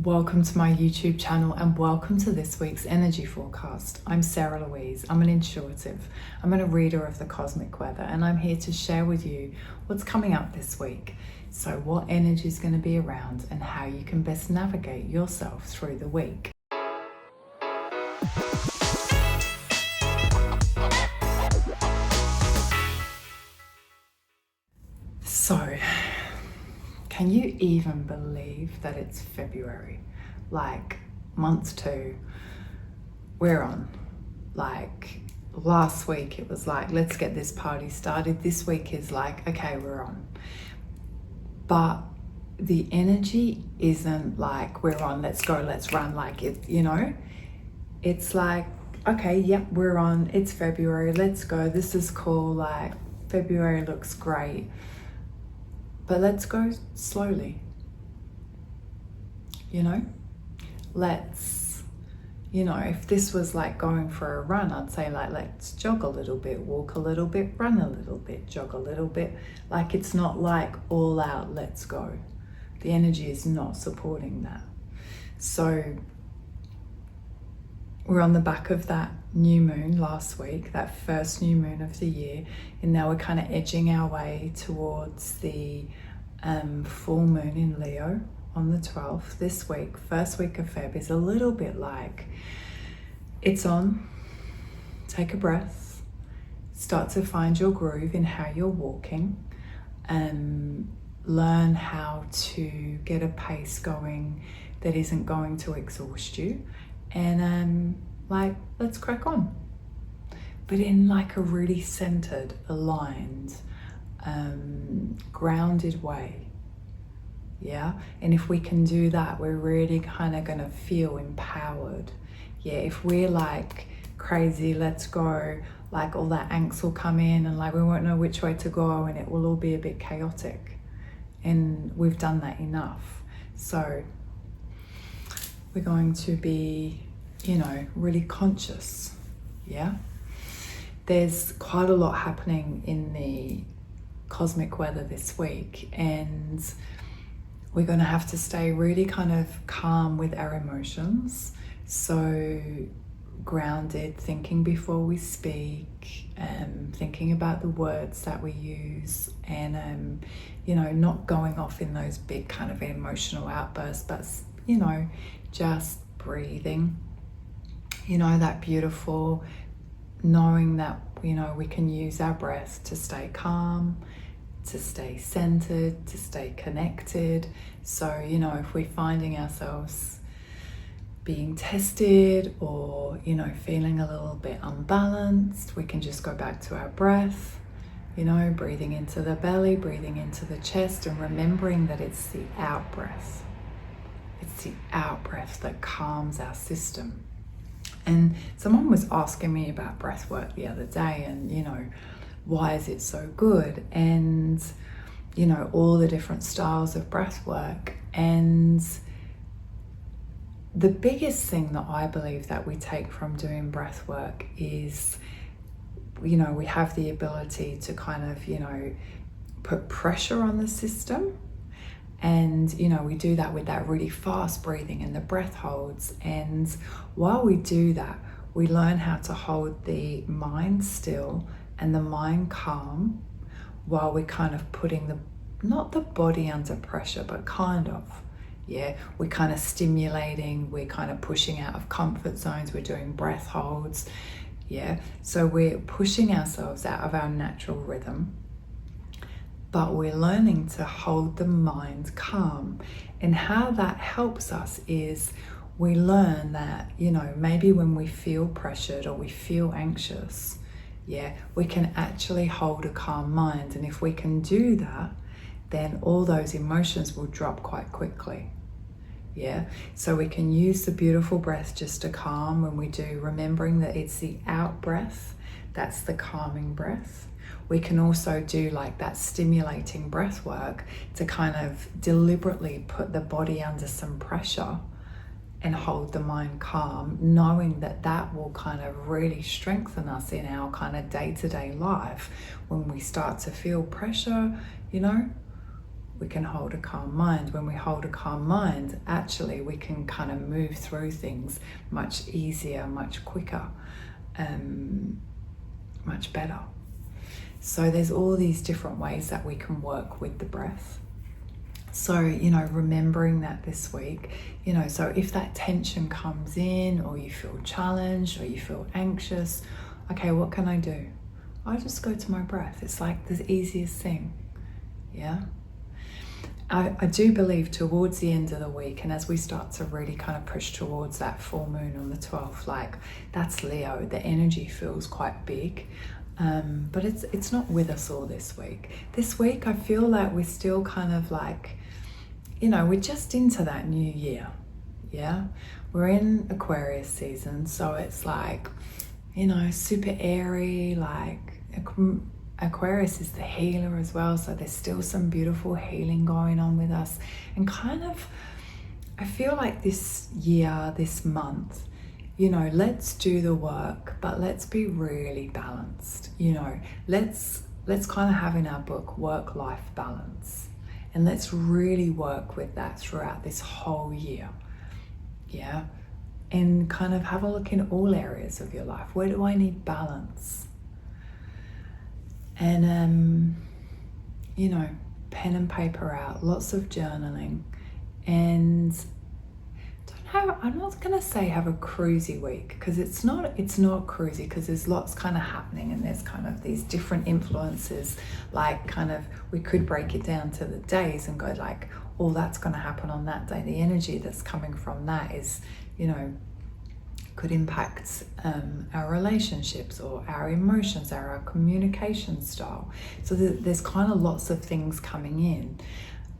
Welcome to my YouTube channel and welcome to this week's energy forecast. I'm Sarah Louise. I'm an intuitive. I'm a reader of the cosmic weather and I'm here to share with you what's coming up this week. So what energy is going to be around and how you can best navigate yourself through the week. So, can you even believe that it's February? Like, month 2, we're on. Like, last week it was like, let's get this party started. This week is like, okay, we're on. But the energy isn't like, we're on, let's go, let's run. Like, it's like, okay, yep, we're on. It's February, let's go. This is cool. Like, February looks great. But let's go slowly, let's, if this was like going for a run, I'd say like, let's jog a little bit, walk a little bit, run a little bit, jog a little bit. Like, it's not like all out, let's go. The energy is not supporting that. So we're on the back of that new moon last week, that first new moon of the year, and now we're kind of edging our way towards the full moon in Leo on the 12th. This week, first week of Feb, is a little bit like, it's on, take a breath, start to find your groove in how you're walking, learn how to get a pace going that isn't going to exhaust you, and let's crack on, but in like a really centered, aligned, grounded way. And if we can do that, we're really kind of going to feel empowered. If we're like crazy, let's go, like all that angst will come in and like we won't know which way to go and it will all be a bit chaotic, and we've done that enough. So we're going to be really conscious. There's quite a lot happening in the cosmic weather this week, and we're going to have to stay really kind of calm with our emotions. So grounded, thinking before we speak, thinking about the words that we use, and not going off in those big kind of emotional outbursts, but just breathing. That beautiful knowing that we can use our breath to stay calm, to stay centered, to stay connected. So if we're finding ourselves being tested or feeling a little bit unbalanced, we can just go back to our breath, breathing into the belly, breathing into the chest, and remembering that it's the out breath. It's the out breath that calms our system. And someone was asking me about breathwork the other day, and why is it so good, and all the different styles of breathwork. And the biggest thing that I believe that we take from doing breathwork is we have the ability to kind of put pressure on the system. And we do that with that really fast breathing and the breath holds. And while we do that, we learn how to hold the mind still and the mind calm while we're kind of putting not the body under pressure, but kind of. We're kind of stimulating, we're kind of pushing out of comfort zones, we're doing breath holds. So we're pushing ourselves out of our natural rhythm, but we're learning to hold the mind calm. And how that helps us is we learn that, maybe when we feel pressured or we feel anxious, we can actually hold a calm mind. And if we can do that, then all those emotions will drop quite quickly. So we can use the beautiful breath just to calm when we do, remembering that it's the out breath, that's the calming breath. We can also do like that stimulating breath work to kind of deliberately put the body under some pressure and hold the mind calm, knowing that that will kind of really strengthen us in our kind of day-to-day life. When we start to feel pressure, we can hold a calm mind. When we hold a calm mind, actually we can kind of move through things much easier, much quicker, much better. So there's all these different ways that we can work with the breath. So, remembering that this week, so if that tension comes in, or you feel challenged, or you feel anxious, okay, what can I do? I just go to my breath. It's like the easiest thing. Yeah. I do believe towards the end of the week, and as we start to really kind of push towards that full moon on the 12th, like that's Leo, the energy feels quite big. But it's not with us all this week. This week, I feel like we're still kind of like, we're just into that new year. Yeah. We're in Aquarius season. So it's like, super airy, like Aquarius is the healer as well, so there's still some beautiful healing going on with us. And kind of, I feel like this year, this month, let's do the work, but let's be really balanced. Let's kind of have in our book work-life balance, and let's really work with that throughout this whole year. Yeah, and kind of have a look in all areas of your life. Where do I need balance? And, pen and paper out, lots of journaling, and I'm not going to say have a cruisy week, because it's not cruisy, because there's lots kind of happening, and there's kind of these different influences, like kind of, we could break it down to the days and go like, oh, that's going to happen on that day. The energy that's coming from that is, could impact our relationships or our emotions, our communication style. So there's kind of lots of things coming in.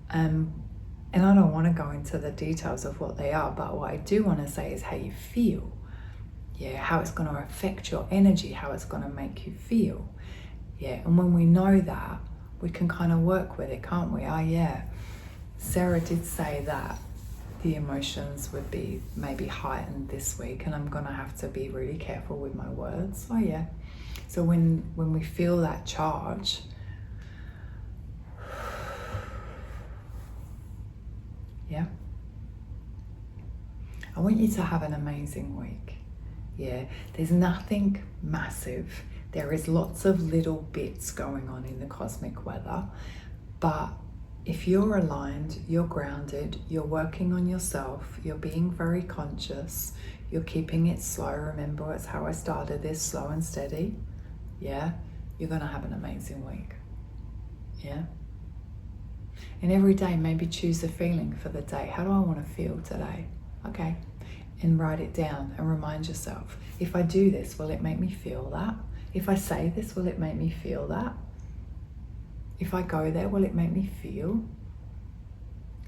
And I don't want to go into the details of what they are, but what I do want to say is how you feel. Yeah, how it's going to affect your energy, how it's going to make you feel. Yeah, and when we know that, we can kind of work with it, can't we? Oh yeah, Sarah did say that the emotions would be maybe heightened this week, and I'm gonna have to be really careful with my words. Oh yeah. So when we feel that charge, yeah, I want you to have an amazing week. Yeah, there's nothing massive. There is lots of little bits going on in the cosmic weather, but if you're aligned, you're grounded, you're working on yourself, you're being very conscious, you're keeping it slow. Remember, it's how I started this, slow and steady. Yeah, you're gonna have an amazing week. Yeah. And every day, maybe choose a feeling for the day. How do I want to feel today? Okay. And write it down and remind yourself, if I do this, will it make me feel that? If I say this, will it make me feel that? If I go there, will it make me feel?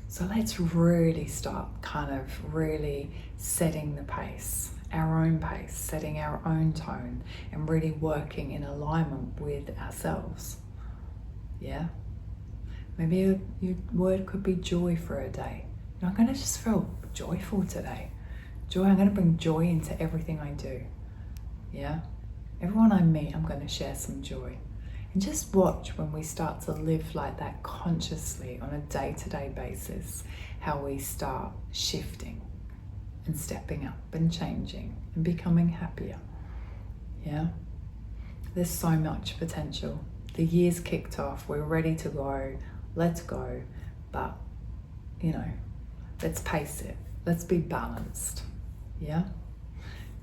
So let's really start kind of really setting the pace, our own pace, setting our own tone, and really working in alignment with ourselves. Yeah? Maybe your word could be joy for a day. I'm going to just feel joyful today. Joy, I'm going to bring joy into everything I do. Yeah? Everyone I meet, I'm going to share some joy. And just watch when we start to live like that consciously on a day-to-day basis, how we start shifting and stepping up and changing and becoming happier. Yeah? There's so much potential. The year's kicked off. We're ready to go. Let's go. But, let's pace it. Let's be balanced. Yeah?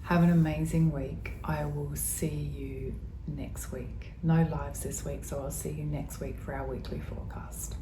Have an amazing week. I will see you next week. No lives this week, so I'll see you next week for our weekly forecast.